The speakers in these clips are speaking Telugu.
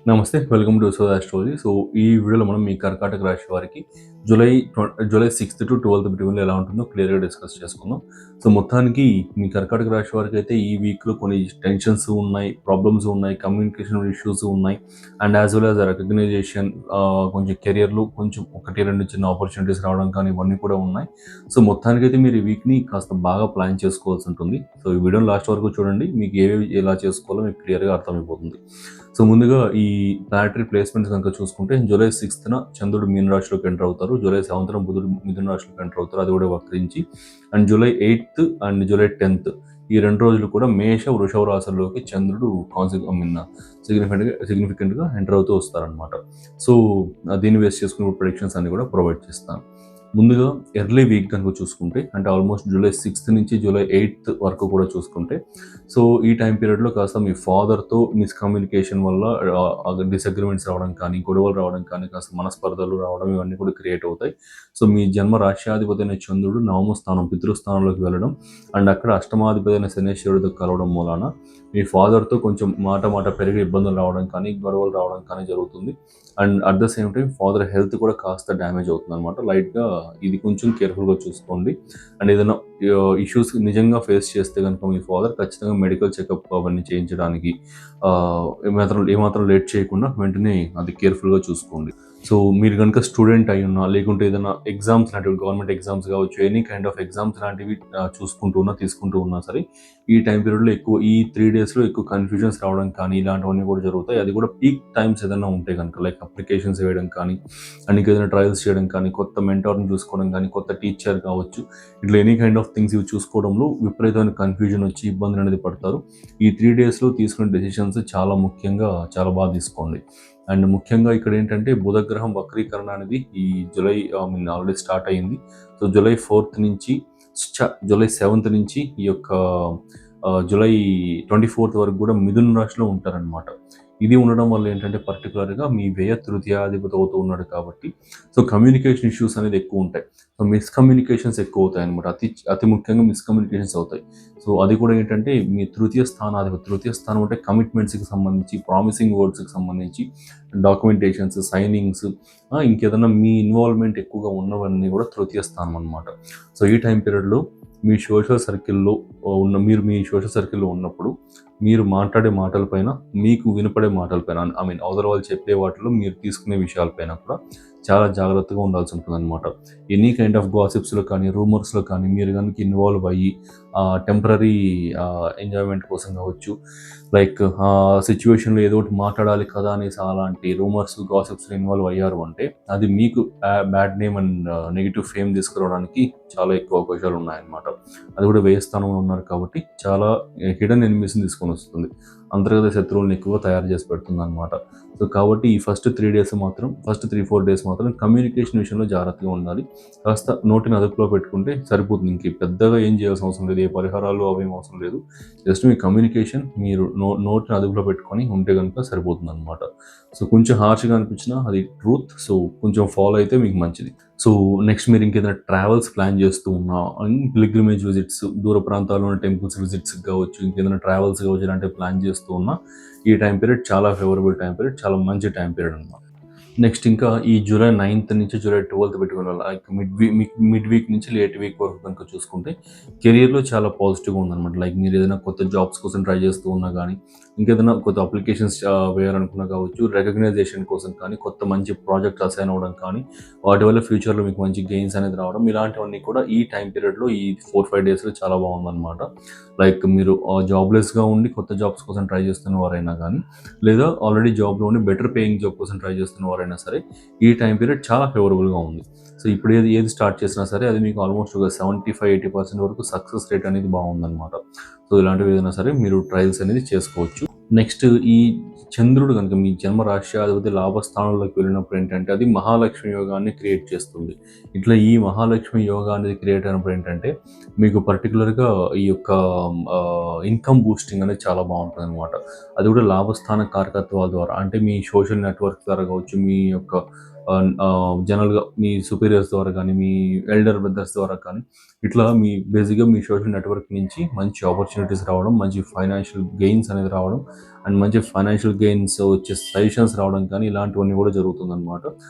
నమస్తే. Welcome to Yashoda story. So, ఈ వీడియోలో మనం మీ కర్కాటక రాశి వారికి జూలై జూలై 6-12 బిట్వీన్‌లో ఎలా ఉంటుందో క్లియర్‌గా డిస్కస్ చేసుకుందాం. సో, మొత్తానికి మీ కర్కాటక రాశి వారికైతే ఈ వీక్‌లో కొన్ని టెన్షన్స్ ఉన్నాయి, ప్రాబ్లమ్స్ ఉన్నాయి, కమ్యూనికేషన్ ఇష్యూస్ ఉన్నాయి. And as well as recognition కొంచెం కెరియర్‌లో కొంచెం 1, 2 చిన్న ఆపర్చునిటీస్ రావడం కానీ ఇవన్నీ కూడా ఉన్నాయి. సో, మొత్తానికైతే మీరు ఈ వీక్‌ని కాస్త బాగా ప్లాన్ చేసుకోవాల్సి ఉంటుంది. సో, ఈ వీడియోని లాస్ట్ వరకు చూడండి. మీకు ఏవేవి ఎలా చేసుకోవాలో మీకు క్లియర్‌గా అర్థమైపోతుంది. సో, ముందుగా ఈ ప్లానెటరీ ప్లేస్‌మెంట్స్ గనుక చూసుకుంటే జూలై 6న చంద్రుడు మీన రాశిలోకి ఎంటర్ అవుతారు. జూలై 7న బుధుడు మిథున రాశిలోకి ఎంటర్ అవుతారు. అది కూడా వక్రించి. అండ్ జూలై 8 అండ్ జూలై 10 ఈ 2 రోజులు కూడా మేష, వృషభ రాశుల్లోకి చంద్రుడు సిగ్నిఫికెంట్‌గా ఎంటర్ అవుతూ వస్తారనమాట. సో, దీన్ని బేస్ చేసుకుని ప్రెడిక్షన్స్ అన్ని కూడా ప్రొవైడ్ చేస్తాను. ముందుగా ఎర్లీ వీక్ కనుక చూసుకుంటే అంటే ఆల్మోస్ట్ జూలై 6 నుంచి జూలై 8 వరకు కూడా చూసుకుంటే, సో ఈ టైం పీరియడ్‌లో కాస్త మీ ఫాదర్‌తో మిస్‌కమ్యూనికేషన్ వల్ల డిసగ్రీమెంట్స్ రావడం కానీ, గొడవలు రావడం కానీ, కాస్త మనస్పర్ధలు రావడం ఇవన్నీ కూడా క్రియేట్ అవుతాయి. సో మీ జన్మ రాశ్యాధిపతి అయిన చంద్రుడు నవమ స్థానం పితృస్థానంలోకి వెళ్ళడం అండ్ అక్కడ అష్టమాధిపతి అయిన శనీశ్వరుడితో కలవడం మూలాన మీ ఫాదర్‌తో కొంచెం మాట మాట పెరిగి ఇబ్బందులు రావడం కానీ, గొడవలు రావడం కానీ జరుగుతుంది. And at the same time father health కూడా కాస్త డ్యామేజ్ అవుతుందనమాట. లైట్‌గా ఇది కొంచెం కేర్‌ఫుల్‌గా చూసుకోండి. అండ్ ఏదైనా ఇష్యూస్ నిజంగా ఫేస్ చేస్తే గనుక మీ ఫాదర్ ఖచ్చితంగా మెడికల్ చెకప్ అవన్నీ చేయించడానికి ఏమాత్రం లేట్ చేయకుండా వెంటనే అది కేర్‌ఫుల్‌గా చూసుకోండి. సో మీరు గనుక స్టూడెంట్ అయ్యున్నా, లేకుంటే ఏదైనా ఎగ్జామ్స్ లాంటివి గవర్నమెంట్ ఎగ్జామ్స్ కావచ్చు, ఎనీ కైండ్ ఆఫ్ ఎగ్జామ్స్ లాంటివి తీసుకుంటూ ఉన్నా సరే, ఈ టైం పీరియడ్‌లో ఎక్కువ ఈ 3 డేస్‌లో ఎక్కువ కన్‌ఫ్యూజన్స్ రావడం కానీ, ఇలాంటివన్నీ కూడా జరుగుతాయి. అది కూడా పీక్ టైమ్స్ ఏదైనా ఉంటే గనుక లైక్ అప్లికేషన్స్ వేయడం కానీ, అండ్ ఇంకేదైనా ట్రయల్స్ చేయడం కానీ, కొత్త మెంటార్‌ని చూసుకోవడం కానీ, కొత్త టీచర్ కావచ్చు, ఇట్లా ఎనీ కైండ్ ఆఫ్ థింగ్స్ ఇవి చూసుకోవడంలో విపరీతమైన కన్‌ఫ్యూజన్ వచ్చి ఇబ్బందులనేది పడతారు. ఈ 3 డేస్‌లో తీసుకునే డెసిషన్స్ చాలా బాగా తీసుకోండి. అండ్ ముఖ్యంగా ఇక్కడ ఏంటంటే బుధగ్రహం వక్రీకరణ అనేది ఈ జూలై ఆల్రెడీ స్టార్ట్ అయింది. సో జూలై 4th నుంచి జూలై 7th నుంచి ఈ యొక్క జూలై 24th వరకు కూడా మిథున రాశిలో ఉంటారనమాట. ఇది ఉండడం వల్ల ఏంటంటే పర్టికులర్‌గా మీ వ్యయ తృతీయాధిపతి అవుతూ ఉన్నాడు కాబట్టి, సో కమ్యూనికేషన్ ఇష్యూస్ అనేది ఎక్కువ ఉంటాయి. సో మిస్‌కమ్యూనికేషన్స్ ఎక్కువ అవుతాయన్నమాట. అతి అతి ముఖ్యంగా మిస్‌కమ్యూనికేషన్స్ అవుతాయి. సో అది కూడా ఏంటంటే మీ తృతీయ స్థానం అంటే కమిట్మెంట్స్‌కి సంబంధించి, ప్రామిసింగ్ వర్డ్స్‌కి సంబంధించి, డాక్యుమెంటేషన్స్, సైనింగ్స్ ఇంకేదైనా మీ ఇన్వాల్వ్‌మెంట్ ఎక్కువగా ఉన్నవన్నీ కూడా తృతీయ స్థానం అనమాట. సో ఈ టైం పీరియడ్‌లో మీ సోషల్ సర్కిల్‌లో మీరు మీ సోషల్ సర్కిల్‌లో ఉన్నప్పుడు మీరు మాట్లాడే మాటలపైన, మీకు వినపడే మాటలపైన అవతల వాళ్ళు చెప్పే వాటిలో మీరు తీసుకునే విషయాలపైన కూడా చాలా జాగ్రత్తగా ఉండాల్సి ఉంటుందన్నమాట. ఎనీ కైండ్ ఆఫ్ గాసిప్స్‌లో కానీ, రూమర్స్‌లో కానీ మీరు గనుక ఇన్వాల్వ్ అయ్యి టెంపరరీ ఎంజాయ్‌మెంట్ కోసం కావచ్చు, లైక్ సిట్యుయేషన్‌లో ఏదో ఒకటి మాట్లాడాలి కదా అనేసి అలాంటి రూమర్స్, గాసిప్స్‌లో ఇన్వాల్వ్ అయ్యారు అంటే అది మీకు bad name and negative fame తీసుకురావడానికి చాలా ఎక్కువ అవకాశాలు ఉన్నాయన్నమాట. అది కూడా వ్యయ స్థానంలో ఉన్నారు కాబట్టి చాలా హిడెన్ ఎనిమీస్‌ని తీసుకొనొస్తుంది. అంతర్గత శత్రువులను ఎక్కువగా తయారు చేసి పెడుతుందన్నమాట. సో కాబట్టి ఈ ఫస్ట్ 3, 4 డేస్ మాత్రం కమ్యూనికేషన్ విషయంలో జాగ్రత్తగా ఉండాలి. కాస్త నోటిని అదుపులో పెట్టుకుంటే సరిపోతుంది. ఇంక పెద్దగా ఏం చేయాల్సిన అవసరం లేదు. ఏ పరిహారాలు అవేం అవసరం లేదు. జస్ట్ మీ కమ్యూనికేషన్ మీరు నోటిని అదుపులో పెట్టుకొని ఉంటే గనుక సరిపోతుందన్నమాట. సో కొంచెం హార్ష్‌గా అనిపించినా అది ట్రూత్. సో కొంచెం ఫాలో అయితే మీకు మంచిది. సో నెక్స్ట్ మీరు ఇంకేదైనా ట్రావెల్స్ ప్లాన్ చేస్తూ ఉన్నా, పిల్గ్రిమేజ్ విజిట్స్, దూర ప్రాంతాల్లో ఉన్న టెంపుల్స్ విజిట్స్‌కి కావచ్చు, ఇంకేదైనా ట్రావెల్స్ కావచ్చు, ఇలాంటివి ప్లాన్ చేస్తూ ఉన్నా ఈ టైం పీరియడ్ చాలా ఫేవరబుల్ టైం పీరియడ్. చాలా మంచి టైం పీరియడ్ అనమాట. నెక్స్ట్ ఇంకా ఈ జూలై 9 నుంచి జూలై 12 పెట్టుకునే లైక్ మిడ్ వీక్ నుంచి లేట్ వీక్ వరకు కనుక చూసుకుంటే కెరియర్‌లో చాలా పాజిటివ్‌గా ఉందనమాట. లైక్ మీరు ఏదైనా కొత్త జాబ్స్ కోసం ట్రై చేస్తూ ఉన్నా గానీ, ఇంకేదైనా కొత్త అప్లికేషన్స్ వేయాలనుకున్నా కావచ్చు, రికగ్నైజేషన్ కోసం కానీ, కొత్త మంచి ప్రాజెక్ట్ అసైన్ అవ్వడం కానీ, వాటి వల్ల ఫ్యూచర్‌లో మీకు మంచి గెయిన్స్ అనేది రావడం, ఇలాంటివన్నీ కూడా ఈ టైం పీరియడ్‌లో ఈ 4, 5 డేస్‌లో చాలా బాగుందనమాట. లైక్ మీరు జాబ్‌లెస్‌గా ఉండి కొత్త జాబ్స్ కోసం ట్రై చేస్తున్న వారైనా గానీ, లేదా ఆల్రెడీ జాబ్‌లో ఉండి బెటర్ పేయింగ్ జాబ్ కోసం ట్రై చేస్తున్న వారైనా సరే, ఈ టైం పీరియడ్ చాలా ఫేవరబుల్‌గా ఉంది. సో ఇప్పుడు ఏది స్టార్ట్ చేసినా సరే అది మీకు ఆల్మోస్ట్ ఒక 75-80% వరకు సక్సెస్ రేట్ అనేది బాగుందనమాట. సో ఇలాంటివి ఏదైనా సరే మీరు ట్రయల్స్ అనేది చేసుకోవచ్చు. నెక్స్ట్ ఈ చంద్రుడు గనుక మీ జన్మ రాశ్యాధిపతి లాభస్థానంలోకి వెళ్ళినప్పుడు ఏంటంటే అది మహాలక్ష్మి యోగాన్ని క్రియేట్ చేస్తుంది. ఇట్లా ఈ మహాలక్ష్మి యోగా అనేది క్రియేట్ అయినప్పుడు ఏంటంటే మీకు పర్టికులర్‌గా ఈ యొక్క ఇన్‌కమ్ బూస్టింగ్ అనేది చాలా బాగుంటుందనమాట. అది కూడా లాభస్థాన కారకత్వాల ద్వారా అంటే మీ సోషల్ నెట్వర్క్ ద్వారా కావచ్చు, మీ యొక్క జనరల్గా మీ సుపీరియర్స్ ద్వారా కానీ, మీ ఎల్డర్ బ్రదర్స్ ద్వారా కానీ, ఇట్లా మీ బేసిక్గా మీ సోషల్ నెట్వర్క్ నుంచి మంచి ఆపర్చునిటీస్ రావడం, మంచి ఫైనాన్షియల్ గెయిన్స్ అనేది రావడం, అండ్ మంచి ఫైనాన్షియల్ గెయిన్స్ వచ్చే సజెషన్స్ రావడం కానీ ఇలాంటివన్నీ కూడా జరుగుతుందన్నమాట.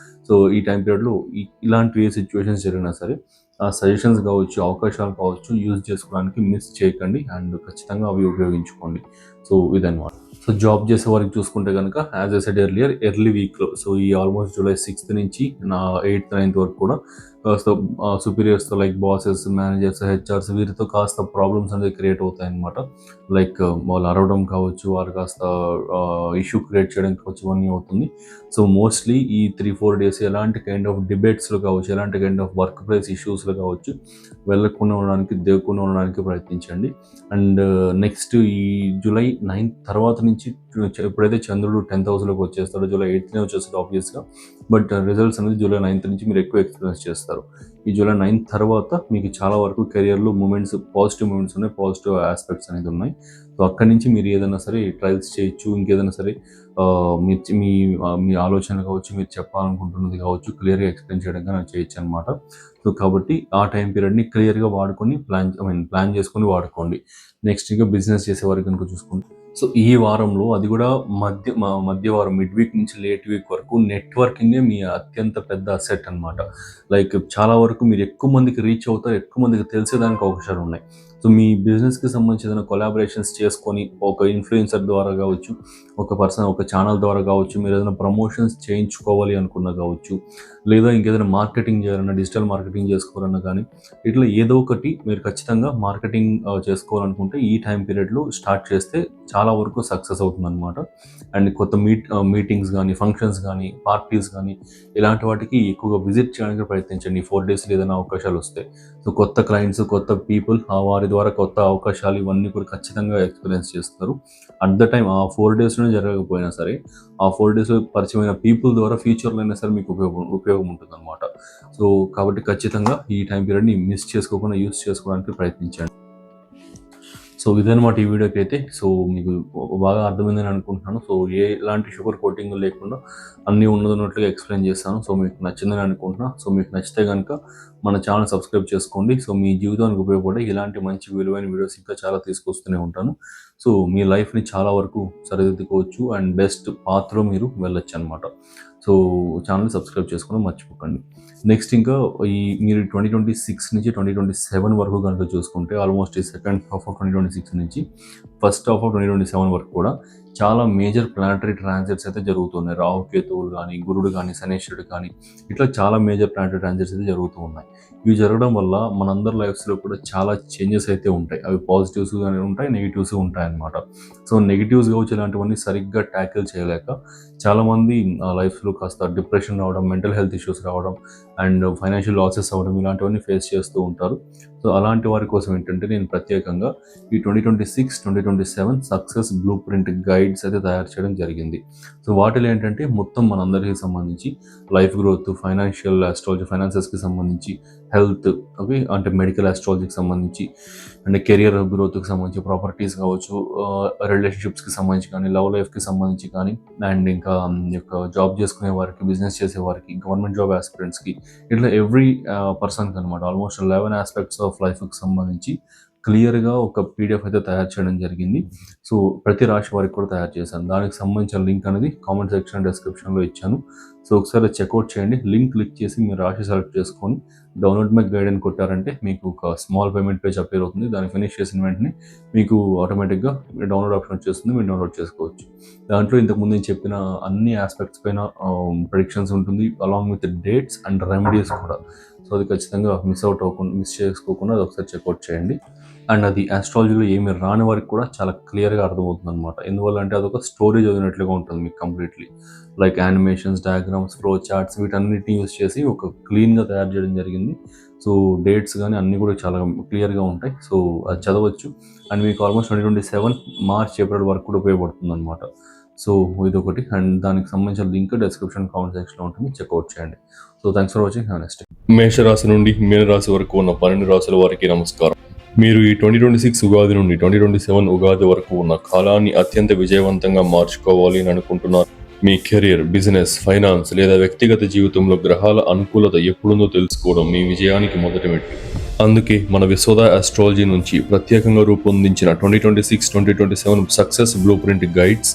సో ఈ టైం పీరియడ్లో ఇలాంటి ఏ సిచ్యువేషన్స్ జరిగినా సరే ఆ సజెషన్స్ కావచ్చు, అవకాశాలు కావచ్చు యూజ్ చేసుకోవడానికి మిస్ చేయకండి అండ్ ఖచ్చితంగా అవి ఉపయోగించుకోండి. సో ఇదన్నమాట. సో జాబ్ చేసే వారికి చూసుకుంటే కనుక as I said earlier early వీక్లో, సో ఈ ఆల్మోస్ట్ జూలై 6th నుంచి 8th 9th వరకు కూడా కాస్త సుపీరియర్స్తో లైక్ బాసెస్, మేనేజర్స్, హెచ్ఆర్స్ వీరితో కాస్త ప్రాబ్లమ్స్ అనేది క్రియేట్ అవుతాయి అన్నమాట. లైక్ వాళ్ళు అరవడం కావచ్చు, వారు కాస్త ఇష్యూ క్రియేట్ చేయడం కావచ్చు, ఇవన్నీ అవుతుంది. సో మోస్ట్లీ ఈ 3-4 days ఎలాంటి కైండ్ ఆఫ్ డిబేట్స్లో కావచ్చు, ఎలాంటి కైండ్ ఆఫ్ వర్క్ ప్లేస్ ఇష్యూస్లో కావచ్చు వెళ్ళకుండా ఉండడానికి, దేవకుండా ఉండడానికి ప్రయత్నించండి. అండ్ నెక్స్ట్ ఈ జూలై 9th తర్వాత నుంచి ఎప్పుడైతే చంద్రుడు 10th హౌస్లోకి వచ్చేస్తాడో, జూలై 8th వచ్చేస్తాడు ఆబ్వియస్గా, బట్ రిజల్ట్స్ అనేది జూలై 9th నుంచి మీరు ఎక్కువ ఎక్స్పీరియన్స్ చేస్తారు. ఈ జూలై 9th తర్వాత మీకు చాలా వరకు కెరియర్లో మూమెంట్స్, పాజిటివ్ మూమెంట్స్ ఉన్నాయి, పాజిటివ్ ఆస్పెక్ట్స్ అనేది ఉన్నాయి. సో అక్కడి నుంచి మీరు ఏదైనా సరే ట్రయల్స్ చేయొచ్చు, ఇంకేదైనా సరే మీ మీ మీ ఆలోచన కావచ్చు, మీరు చెప్పాలనుకుంటున్నది కావచ్చు, క్లియర్గా ఎక్స్ప్లెయిన్ చేయడం కానీ చేయొచ్చు అనమాట. సో కాబట్టి ఆ టైం పీరియడ్ని క్లియర్గా వాడుకొని ప్లాన్ చేసుకొని వాడుకోండి. నెక్స్ట్ ఇంకా బిజినెస్ చేసే వారికి కనుక చూసుకుంటే, సో ఈ వారంలో అది కూడా మధ్య వారం, మిడ్ వీక్ నుంచి లేట్ వీక్ వరకు నెట్వర్కింగే మీ అత్యంత పెద్ద అసెట్ అనమాట. లైక్ చాలా వరకు మీరు ఎక్కువ మందికి రీచ్ అవుతారు, ఎక్కువ మందికి తెలిసేదానికి అవకాశాలు ఉన్నాయి. సో మీ బిజినెస్కి సంబంధించి ఏదైనా కొలాబరేషన్స్ చేసుకొని ఒక ఇన్ఫ్లుయెన్సర్ ద్వారా కావచ్చు, ఒక ఛానల్ ద్వారా కావచ్చు, మీరు ఏదైనా ప్రమోషన్స్ చేయించుకోవాలి అనుకున్నా కావచ్చు, లేదా ఇంకేదైనా మార్కెటింగ్ చేయాలన్నా, డిజిటల్ మార్కెటింగ్ చేసుకోవాలన్నా కానీ, ఇట్లా ఏదో ఒకటి మీరు ఖచ్చితంగా మార్కెటింగ్ చేసుకోవాలనుకుంటే ఈ టైం పీరియడ్లో స్టార్ట్ చేస్తే చాలా వరకు సక్సెస్ అవుతుందన్నమాట. అండ్ కొత్త మీటింగ్స్ కానీ, ఫంక్షన్స్ కానీ, పార్టీస్ కానీ ఇలాంటి వాటికి ఎక్కువగా విజిట్ చేయడానికి ప్రయత్నించండి. 4 daysలో ఏదైనా అవకాశాలు వస్తాయి. సో కొత్త క్లయింట్స్, కొత్త పీపుల్, వారి ద్వారా కొత్త అవకాశాలు ఇవన్నీ కూడా ఖచ్చితంగా ఎక్స్పీరియన్స్ చేస్తారు. అట్ ద టైం ఆ 4 daysలోనే జరగకపోయినా సరే, ఆ 4 daysలో పరిచయమైన పీపుల్ ద్వారా ఫ్యూచర్లో అయినా సరే మీకు ఉపయోగం ఉంటుంది అనమాట. సో కాబట్టి ఖచ్చితంగా ఈ టైం పీరియడ్ని మిస్ చేసుకోకుండా యూస్ చేసుకోవడానికి ప్రయత్నించండి. సో ఇదనమాట ఈ వీడియోకి అయితే. సో మీకు బాగా అర్థమైందని అనుకుంటున్నాను. సో ఎలాంటి షుగర్ కోటింగ్ లేకుండా అన్నీ ఉన్నట్లుగా ఎక్స్ప్లెయిన్ చేస్తాను. సో మీకు నచ్చిందని అనుకుంటున్నాను. సో మీకు నచ్చితే కనుక మన ఛానల్ సబ్స్క్రైబ్ చేసుకోండి. సో మీ జీవితానికి ఉపయోగపడే ఇలాంటి మంచి విలువైన వీడియోస్ ఇంకా చాలా తీసుకొస్తూనే ఉంటాను. సో మీ లైఫ్ని చాలా వరకు సరిదిద్దుకోవచ్చు అండ్ బెస్ట్ పాత్రలో మీరు వెళ్ళొచ్చు అనమాట. సో ఛానల్ని సబ్స్క్రైబ్ చేసుకోవడం మర్చిపోకండి. నెక్స్ట్ ఇంకా మీరు 2026 నుంచి 2027 వరకు కనుక చూసుకుంటే, ఆల్మోస్ట్ ఈ సెకండ్ హాఫ్ ఆఫ్ 2026 నుంచి ఫస్ట్ హాఫ్ ఆఫ్ 2027 వరకు కూడా చాలా మేజర్ ప్లానటరీ ట్రాన్సిట్స్ అయితే జరుగుతున్నాయి. రాహుకేతువులు కానీ, గురుడు కానీ, శనేశ్వరుడు కానీ, ఇట్లా చాలా మేజర్ ప్లానటరీ ట్రాన్సిట్స్ అయితే జరుగుతూ ఉన్నాయి. ఇవి జరగడం వల్ల మనందరి లైఫ్స్లో కూడా చాలా చేంజెస్ అయితే ఉంటాయి. అవి పాజిటివ్స్ కానీ ఉంటాయి, నెగిటివ్స్ ఉంటాయి అన్నమాట. సో నెగిటివ్స్ కావచ్చు, ఇలాంటివన్నీ సరిగ్గా ట్యాకిల్ చేయలేక చాలామంది లైఫ్లో కాస్త డిప్రెషన్ రావడం, మెంటల్ హెల్త్ ఇష్యూస్ రావడం అండ్ ఫైనాన్షియల్ లాసెస్ అవ్వడం ఇలాంటివన్నీ ఫేస్ చేస్తూ ఉంటారు. సో అలాంటి వారి కోసం ఏంటంటే నేను ప్రత్యేకంగా ఈ 2026, 2027 సక్సెస్ బ్లూ ప్రింట్ గైడ్స్ అయితే తయారు చేయడం జరిగింది. సో వాటిలో ఏంటంటే మొత్తం మనందరికీ సంబంధించి లైఫ్ గ్రోత్, ఫైనాన్షియల్ ఆస్ట్రాలజీ, ఫైనాన్సెస్కి సంబంధించి, హెల్త్, ఓకే, అంటే మెడికల్ ఆస్ట్రాలజీకి సంబంధించి, అండ్ కెరియర్ గ్రోత్కి సంబంధించి, ప్రాపర్టీస్ కావచ్చు, రిలేషన్షిప్స్కి సంబంధించి కానీ, లవ్ లైఫ్కి సంబంధించి కానీ, అండ్ ఇంకా జాబ్ చేసుకునే వారికి, బిజినెస్ చేసే వారికి, గవర్నమెంట్ జాబ్ ఆస్పిరెంట్స్కి, ఇట్లా ఎవ్రీ పర్సన్కి అనమాట ఆల్మోస్ట్ 11 ఆస్పెక్ట్స్ ఆఫ్ లైఫ్కి సంబంధించి క్లియర్గా ఒక పీడిఎఫ్ అయితే తయారు చేయడం జరిగింది. సో ప్రతి రాశి వారికి కూడా తయారు చేశాను. దానికి సంబంధించిన లింక్ అనేది కామెంట్ సెక్షన్, డిస్క్రిప్షన్లో ఇచ్చాను. సో ఒకసారి చెక్అవుట్ చేయండి. లింక్ క్లిక్ చేసి మీరు రాశి సెలెక్ట్ చేసుకొని డౌన్లోడ్ మై గైడ్ అని కొట్టారంటే మీకు ఒక స్మాల్ పేమెంట్ పేజ్ అపేర్ అవుతుంది. దాన్ని ఫినిష్ చేసిన వెంటనే మీకు ఆటోమేటిక్గా డౌన్లోడ్ ఆప్షన్ వచ్చేస్తుంది, మీరు డౌన్లోడ్ చేసుకోవచ్చు. దాంట్లో ఇంతకుముందు నేను చెప్పిన అన్ని ఆస్పెక్ట్స్ పైన ప్రెడిక్షన్స్ ఉంటుంది, along with dates and remedies కూడా. సో అది ఖచ్చితంగా మిస్ చేసుకోకుండా అది ఒకసారి చెక్అవుట్ చేయండి. అండ్ అది ఆస్ట్రాలజీలో ఏమి రాని వారికి కూడా చాలా క్లియర్గా అర్థమవుతుంది అనమాట. ఎందువల్ల అంటే అదొక స్టోరీ చదివినట్లుగా ఉంటుంది మీకు completely. Like animations, diagrams, flow charts వీటన్నిటిని యూస్ చేసి ఒక క్లీన్గా తయారు చేయడం జరిగింది. సో డేట్స్ కానీ అన్నీ కూడా చాలా క్లియర్గా ఉంటాయి. సో అది చదవచ్చు. అండ్ మీకు ఆల్మోస్ట్ 2027 మార్చ్, ఏప్రిల్ వరకు కూడా ఉపయోగపడుతుంది అనమాట. సో ఇదొకటి. అండ్ దానికి సంబంధించిన లింక్ డిస్క్రిప్షన్, కామెంట్ సెక్షన్లో ఉంటుంది, చెక్అవుట్ చేయండి. So thanks for watching. Have next. మేషరాశి నుండి మీనరాశి వరకు ఉన్న 12 రాశుల వారికి నమస్కారం. మీరు ఈ 2026 ఉగాది నుండి 2027 ఉగాది వరకు ఉన్న కాలాన్ని అత్యంత విజయవంతంగా మార్చుకోవాలి అని అనుకుంటున్నారు. మీ కెరీర్, బిజినెస్, ఫైనాన్స్ లేదా వ్యక్తిగత జీవితంలో గ్రహాల అనుకూలత ఎప్పుడుందో తెలుసుకోవడం మీ విజయానికి మొదటి మెట్టు. అందుకే మన విశ్వద ఆస్ట్రాలజీ నుంచి ప్రత్యేకంగా రూపొందించిన 2026-2027 సక్సెస్ బ్లూ ప్రింట్ గైడ్స్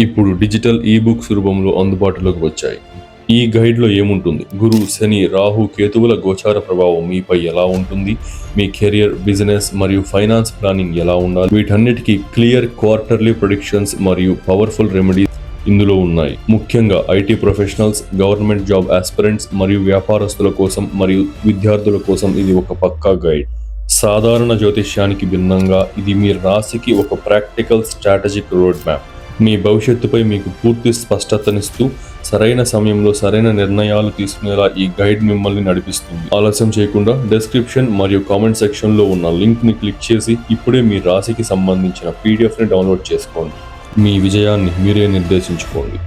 ఇప్పుడు డిజిటల్ ఈబుక్స్ రూపంలో అందుబాటులోకి వచ్చాయి. ఈ గైడ్లో ఏముంటుంది? గురు, శని, రాహు, కేతువుల గోచార ప్రభావం మీపై ఎలా ఉంటుంది, మీ కెరియర్, బిజినెస్ మరియు ఫైనాన్స్ ప్లానింగ్ ఎలా ఉండాలి, వీటన్నిటికీ క్లియర్ క్వార్టర్లీ ప్రెడిక్షన్స్ మరియు పవర్ఫుల్ రెమెడీస్ ఇందులో ఉన్నాయి. ముఖ్యంగా IT professionals, government job aspirants మరియు వ్యాపారస్తుల కోసం మరియు విద్యార్థుల కోసం ఇది ఒక పక్కా గైడ్. సాధారణ జ్యోతిష్యానికి భిన్నంగా ఇది మీ రాశికి ఒక ప్రాక్టికల్ స్ట్రాటజిక్ రోడ్ మ్యాప్. మీ భవిష్యత్తుపై మీకు పూర్తి స్పష్టతనిస్తూ సరైన సమయంలో సరైన నిర్ణయాలు తీసుకునేలా ఈ గైడ్ మిమ్మల్ని నడిపిస్తుంది. ఆలస్యం చేయకుండా డిస్క్రిప్షన్ మరియు కామెంట్ సెక్షన్లో ఉన్న లింక్ని క్లిక్ చేసి ఇప్పుడే మీ రాశికి సంబంధించిన PDF ని డౌన్లోడ్ చేసుకోండి. మీ విజయాన్ని మీరే నిర్దేశించుకోండి.